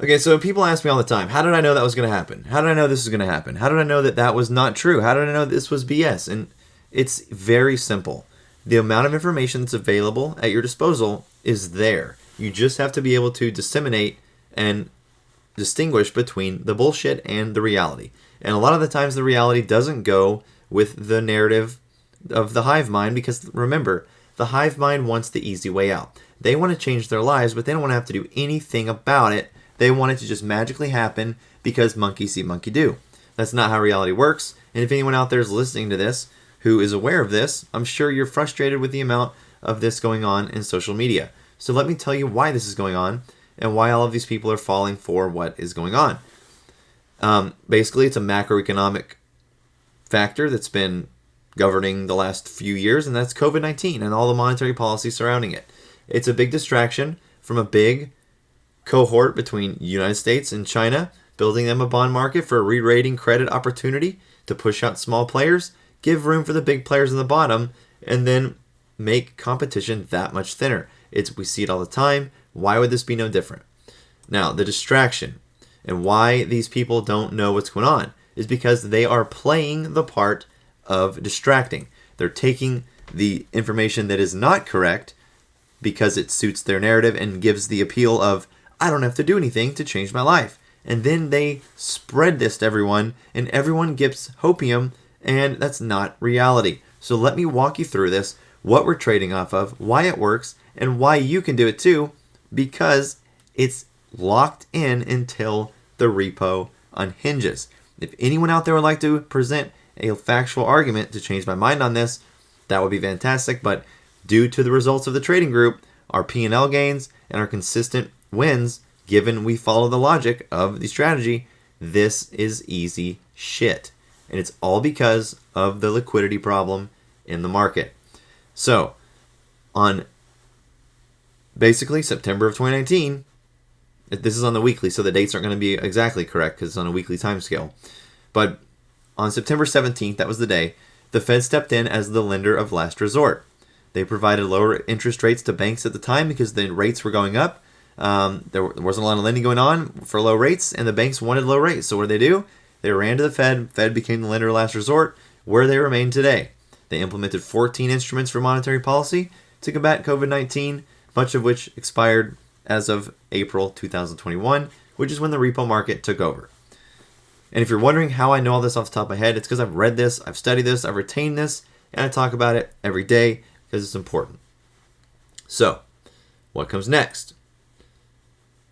Okay, so people ask me all the time, how did I know that was going to happen? How did I know this was going to happen? How did I know that that was not true? How did I know this was BS? And it's very simple. The amount of information that's available at your disposal is there. You just have to be able to disseminate and distinguish between the bullshit and the reality. And a lot of the times the reality doesn't go with the narrative of the hive mind, because remember, the hive mind wants the easy way out. They want to change their lives, but they don't want to have to do anything about it. They want it to just magically happen because monkey see, monkey do. That's not how reality works. And if anyone out there is listening to this who is aware of this, I'm sure you're frustrated with the amount of this going on in social media. So let me tell you why this is going on and why all of these people are falling for what is going on. Basically, it's a macroeconomic factor that's been governing the last few years, and that's COVID-19 and all the monetary policy surrounding it. It's a big distraction from a big cohort between the United States and China, building them a bond market for a re-rating credit opportunity to push out small players, give room for the big players in the bottom, and then make competition that much thinner. We see it all the time. Why would this be no different? Now, the distraction and why these people don't know what's going on is because they are playing the part of distracting. They're taking the information that is not correct because it suits their narrative and gives the appeal of, I don't have to do anything to change my life. And then they spread this to everyone, and everyone gets hopium, and that's not reality. So let me walk you through this, what we're trading off of, why it works, and why you can do it too, because it's locked in until the repo unhinges. If anyone out there would like to present a factual argument to change my mind on this, that would be fantastic. But due to the results of the trading group, our P&L gains, and our consistent wins, given we follow the logic of the strategy, this is easy shit. And it's all because of the liquidity problem in the market. So, on basically September of 2019, this is on the weekly, so the dates aren't going to be exactly correct because it's on a weekly time scale. But on September 17th, that was the day, the Fed stepped in as the lender of last resort. They provided lower interest rates to banks at the time because the rates were going up. There wasn't a lot of lending going on for low rates, and the banks wanted low rates. So what did they do? They ran to the Fed. Fed became the lender of last resort, where they remain today. They implemented 14 instruments for monetary policy to combat COVID-19, much of which expired as of April 2021, which is when the repo market took over. And if you're wondering how I know all this off the top of my head, it's because I've read this, I've studied this, I've retained this, and I talk about it every day because it's important. So, what comes next?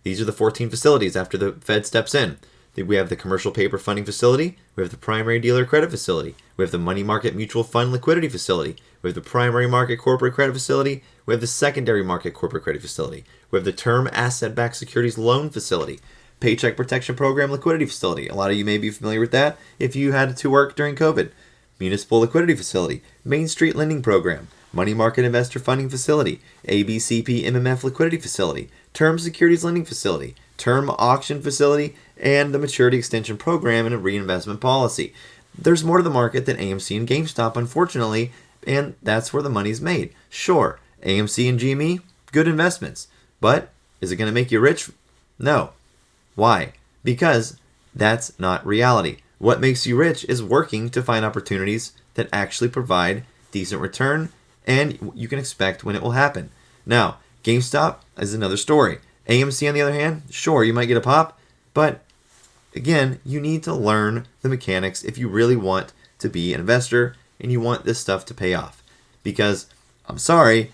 These are the 14 facilities after the Fed steps in. We have the commercial paper funding facility, we have the primary dealer credit facility, we have the money market mutual fund liquidity facility, we have the primary market corporate credit facility, we have the secondary market corporate credit facility, we have the term asset-backed securities loan facility, paycheck protection program liquidity facility. A lot of you may be familiar with that if you had to work during COVID. Municipal liquidity facility, Main Street lending program, money market investor funding facility, ABCP MMF liquidity facility, term securities lending facility, term auction facility, and the maturity extension program and a reinvestment policy. There's more to the market than AMC and GameStop, unfortunately, and that's where the money's made. Sure, AMC and GME, good investments, but is it going to make you rich? No. Why? Because that's not reality. What makes you rich is working to find opportunities that actually provide decent return, and you can expect when it will happen. Now, GameStop is another story. AMC, on the other hand, sure, you might get a pop, but again, you need to learn the mechanics if you really want to be an investor and you want this stuff to pay off. Because, I'm sorry,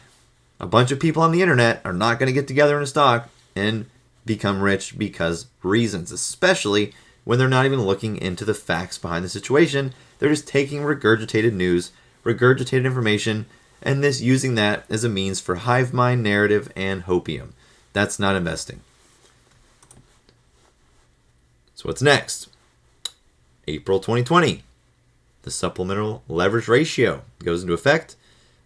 a bunch of people on the internet are not going to get together in a stock and become rich because reasons, especially when they're not even looking into the facts behind the situation. They're just taking regurgitated news, regurgitated information, and using that as a means for hive mind narrative and hopium. That's not investing. So what's next? April 2020. The supplemental leverage ratio goes into effect,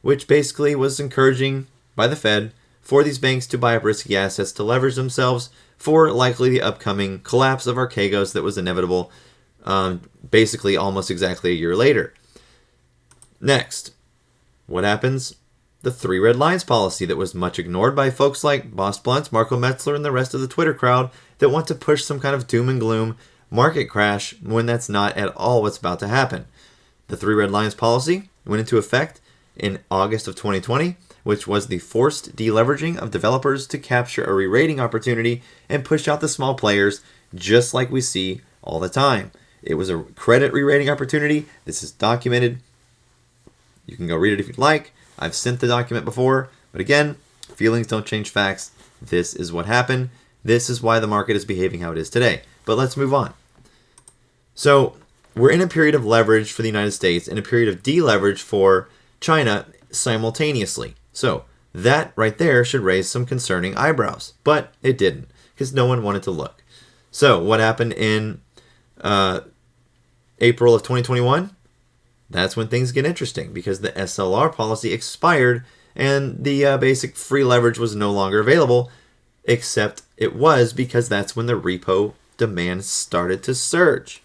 which basically was encouraging by the Fed for these banks to buy up risky assets to leverage themselves for likely the upcoming collapse of Archegos that was inevitable basically almost exactly a year later. Next, what happens? the 3 red lines policy that was much ignored by folks like Boss Blunts, Marco Metzler, and the rest of the Twitter crowd that want to push some kind of doom and gloom market crash when that's not at all what's about to happen. The 3 red lines policy went into effect in August of 2020, which was the forced deleveraging of developers to capture a re-rating opportunity and push out the small players, just like we see all the time. It was a credit re-rating opportunity. This is documented. You can go read it if you'd like. I've sent the document before, but again, feelings don't change facts. This is what happened. This is why the market is behaving how it is today. But let's move on. So we're in a period of leverage for the United States and a period of deleverage for China simultaneously. So that right there should raise some concerning eyebrows, but it didn't because no one wanted to look. So what happened in April of 2021? That's when things get interesting because the SLR policy expired and the basic free leverage was no longer available, except it was because that's when the repo demand started to surge.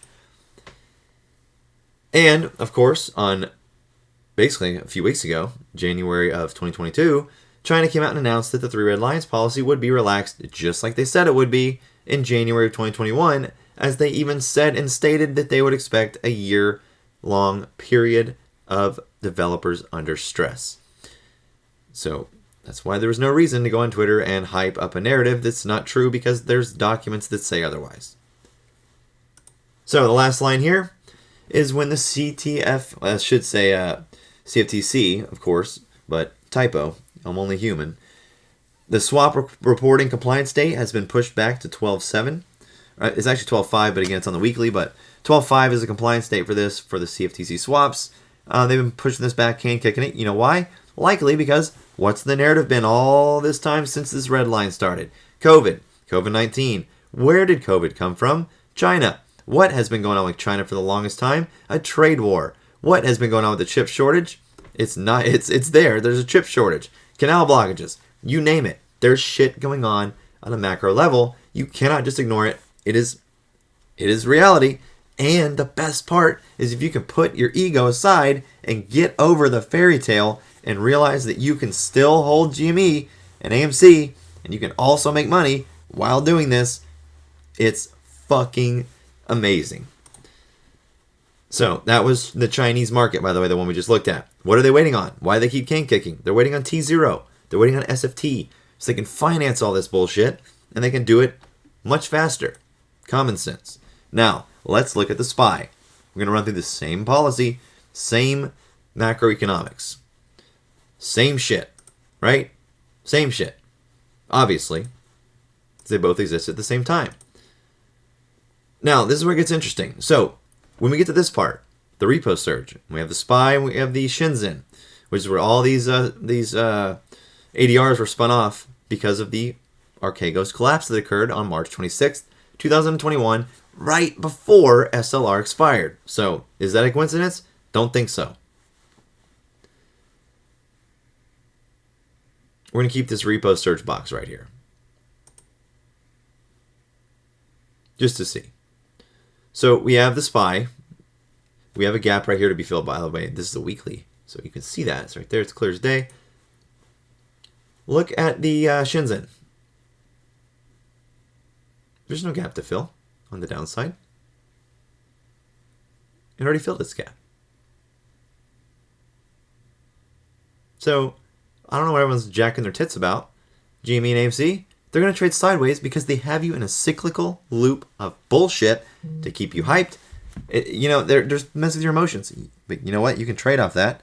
And, of course, on basically a few weeks ago, January of 2022, China came out and announced that the 3 red lines policy would be relaxed just like they said it would be in January of 2021, as they even said and stated that they would expect a year-long period of developers under stress. So that's why there was no reason to go on Twitter and hype up a narrative that's not true because there's documents that say otherwise. So the last line here is when the CTF, I should say CFTC, of course, but typo, I'm only human. The swap reporting compliance date has been pushed back to 12/7. It's actually 12/5, but again, it's on the weekly, but 12/5 is a compliance date for this, for the CFTC swaps. They've been pushing this back, kicking it. You know why? Likely because what's the narrative been all this time since this red line started? COVID-19. Where did COVID come from? China. What has been going on with China for the longest time? A trade war. What has been going on with the chip shortage? It's there. There's a chip shortage. Canal blockages. You name it. There's shit going on a macro level. You cannot just ignore it. It is reality. And the best part is if you can put your ego aside and get over the fairy tale and realize that you can still hold GME and AMC and you can also make money while doing this, it's fucking amazing. So that was the Chinese market, by the way, the one we just looked at. What are they waiting on? Why do they keep kicking? They're waiting on T0. They're waiting on SFT. So they can finance all this bullshit and they can do it much faster. Common sense. Now, let's look at the SPY. We're going to run through the same policy, same macroeconomics. Same shit, right? Same shit. Obviously, they both exist at the same time. Now, this is where it gets interesting. So, when we get to this part, the repo surge, we have the SPY and we have the Shenzhen, which is where all these ADRs were spun off because of the Archegos collapse that occurred on March 26th, 2021, right before SLR expired. So, is that a coincidence? Don't think so. We're going to keep this repo search box right here. Just to see. So we have the SPY. We have a gap right here to be filled, by the way. This is a weekly, so you can see that. It's right there. It's clear as day. Look at the Shenzhen. There's no gap to fill on the downside. It already filled its gap. So I don't know what everyone's jacking their tits about. GME and AMC, they're going to trade sideways because they have you in a cyclical loop of bullshit to keep you hyped. There's mess with your emotions. But you know what? You can trade off that.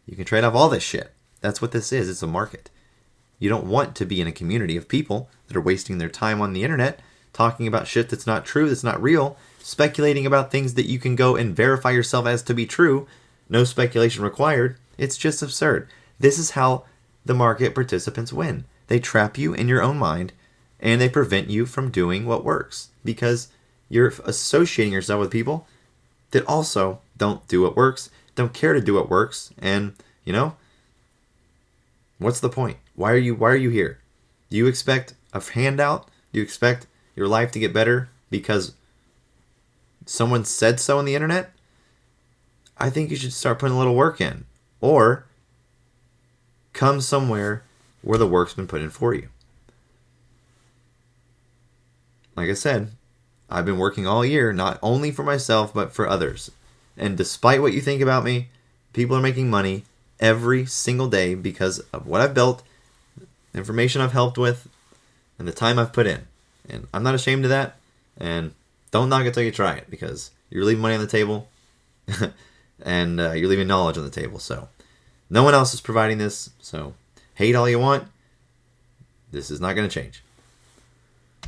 You can trade off all this shit. That's what this is. It's a market. You don't want to be in a community of people that are wasting their time on the internet talking about shit that's not true, that's not real, speculating about things that you can go and verify yourself as to be true. No speculation required. It's just absurd. This is how the market participants win. They trap you in your own mind and they prevent you from doing what works because you're associating yourself with people that also don't do what works, don't care to do what works, and what's the point? Why are you here? Do you expect a handout? Do you expect your life to get better because someone said so on the internet? I think you should start putting a little work in. Or comes somewhere where the work's been put in for you. Like I said, I've been working all year, not only for myself, but for others. And despite what you think about me, people are making money every single day because of what I've built, the information I've helped with, and the time I've put in. And I'm not ashamed of that. And don't knock it till you try it, because you're leaving money on the table and you're leaving knowledge on the table. So no one else is providing this. So hate all you want. This is not going to change.